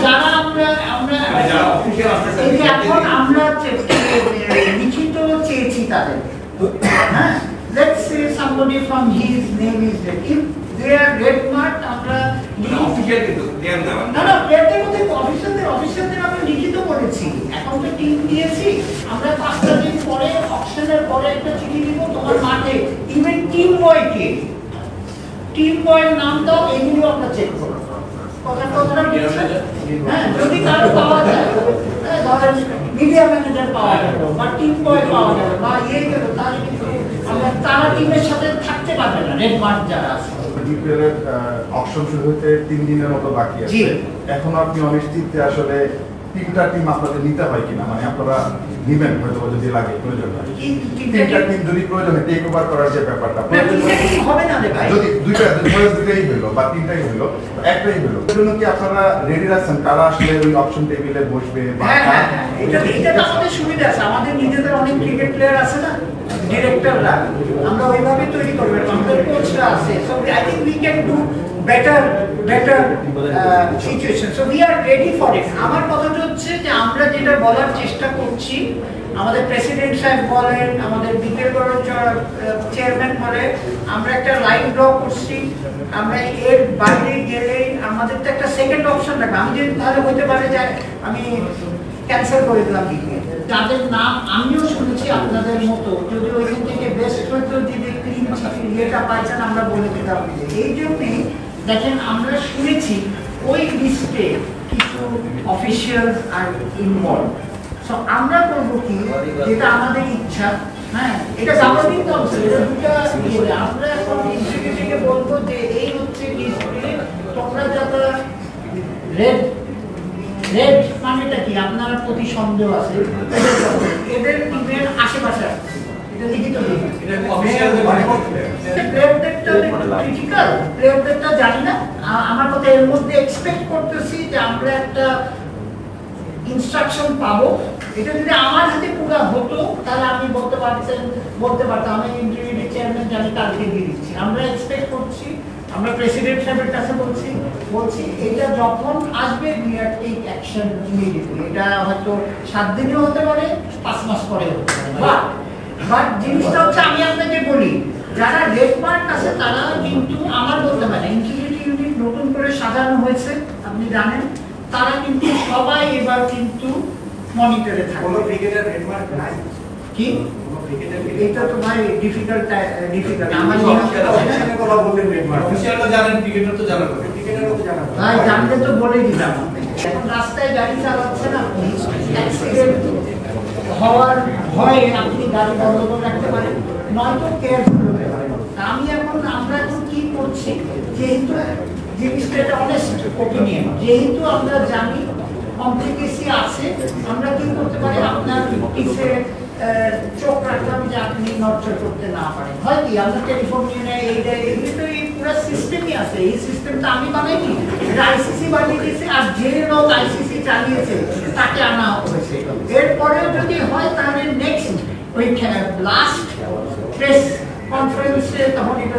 যারা আমরা আমরা এখন আমরা লিখিত চেয়েছি তাদের, হ্যাঁ, let's say somebody from his name is there. If they are red marked, আমরা অফিশিয়াল কিন্তু দেন না না প্লেটের মধ্যে অফিসিয়ালদের আমরা লিখিত করেছি, এখন তো টিম দিয়েছি আমরা 5টা দিন পরে অকশনের পরে একটা চিঠি দিব তোমার মাঠে, ইভেন টিম বয়ের নাম দাও, এগুলো আমরা চেক করব। কথাটা হ্যাঁ, যদি কারো পাওয়া যায়, ধরেন মিডিয়া ম্যানেজার পাওয়া গেল বা টিম বয় পাওয়া গেল বা গেল, তাহলে কিন্তু আমরা তারা টিমের সাথে থাকতে পারবে না, রেড মার্ক যারা আছে। ডিপিএল এর অপশন শুরু হতে 3 দিনের মতো বাকি আছে, এখন আপনি অনিশ্চিতে আসলে 3টা টিম আপনাদের নিতে হয় কিনা, মানে আপনারা নিবেন হয়তো যদি লাগে প্রয়োজন হয় 3টা টিম যদি প্রয়োজন হয় টেক ওভার করার যে ব্যাপারটা হবে না রে ভাই, যদি দুইটাই হলো বা 3টাই হলো একটাই হলো, এজন্য কি আপনারা রেডি আছেন কারা আসলে ওই অপশন টেবিলে বসবে? এটা তো আমাদের সুবিধা আছে, আমাদের নিজেদের অনেক ক্রিকেট প্লেয়ার আছে না, ডিরেক্টররা, আমরা ওইভাবে তৈরি করব, আমাদের কোচরা আছে, so I think we can do better situation, so we are ready for it. আমার কথাটা হচ্ছে যে আমরা যেটা বলার চেষ্টা করছি, আমাদের প্রেসিডেন্ট সাহেব বলেন, আমাদের বিকেল বড় চেয়ারম্যান বলে, আমরা একটা লাইন ড্র করছি, আমরা এর বাইরে গেলে আমাদের তো একটা সেকেন্ড অপশন রাখবে। আমি যদি তাহলে হইতে পারে যে আমি ক্যান্সেল করে দিলাম বিকেল, যাদের নাম আমিও শুনেছি আপনাদের মতো, যদি ওইখান থেকে বেস্ট হইতো যদি ক্লিন ইয়েটা পাইছেন আমরা বলে দিতাম। এই জন্যে দেখেন আমরা শুনেছি ওই লিস্টে কিছু অফিসিয়াল আর ইনভলভ, সো আমরা করবো কি, যেটা আমাদের ইচ্ছা, হ্যাঁ এটা গভর্নিং কাউন্সিল, এটা দুটো ইয়ে, আমরা এখন এক্সিকিউটিভকে বলবো যে এই হচ্ছে লিস্টে তোমরা যারা রেড মানেটা কি আপনার প্রতি সন্দেহ আছে এদের টিমের আশেপাশে আছে, এটা লিখিত প্লেয়ারদেরটা জানি না, আমার কথা এর মধ্যে এক্সপেক্ট করতেছি যে আমরা একটা ইনস্ট্রাকশন পাবো, এটা যদি আমার হাতে পুরো হতো তাহলে আমি বলতে পারতাম আমি ইন্টারভিউ চেয়ারম্যান জানি কালকে দিয়ে দিচ্ছি, আমরা এক্সপেক্ট করছি, আমরা প্রেসিডেন্ট সাহেবের কাছে বলছি এটা যখন আসবে we are take action immediately, এটা হয়তো 7 দিনও হতে পারে 5 মাস পরে হতে পারে, বাট জিনিসটা হচ্ছে আমি আপনাকে বলি যারা রেড মার্ক আছে তারা কিন্তু আমার বলতে পারে ইন্টিগ্রিটি ইউনিট নতুন করে সাজানো হয়েছে আপনি জানেন, তারা কিন্তু সবাই এবার কিন্তু মনিটরে থাকে। কোনো ক্রিকেটার রেড মার্ক নাই কি এটা তো ভাই ডিফিকাল্ট আমার কথা বললেন রেড মার্ক অফিশিয়ালরা জানেন, ক্রিকেটার তো জানা হবে, ক্রিকেটারও তো জানা হবে, ভাই জানলে তো বলে দিতাম। এখন রাস্তায় গাড়ি চালাচ্ছেন আপনি, অ্যাক্সিডেন্ট হওয়ার ভয়ে আপনি গাড়ি বন্ধ করে রাখতে পারেন, নয়তো কেয়ারফুল হতে পারেন। আমরা এখন কি করছি, যেহেতু জিনিসটা এটা অনেস্ট ওপিনিয়ন, যেহেতু আমরা জানি কমপ্লিকেসি আছে, আমরা কি করতে পারি আপনার পিছে চোখ রাখলাম যে আপনি নড়চড় করতে না পারেন, হয় কি আমরা টেলিফোন নিয়ে নেয়, এইটা এগুলি তো এই পুরো সিস্টেমই আছে, এই সিস্টেমটা আমি বানাইনি, এটা আইসিসি বানিয়ে দিয়েছে, আর যে লোক আইসিসি চালিয়েছে তাকে আনা হয়েছে, এরপরেও যদি হয় তাহলে নেক্সট ওই লাস্ট প্রেস কনফারেন্সে তখন এটা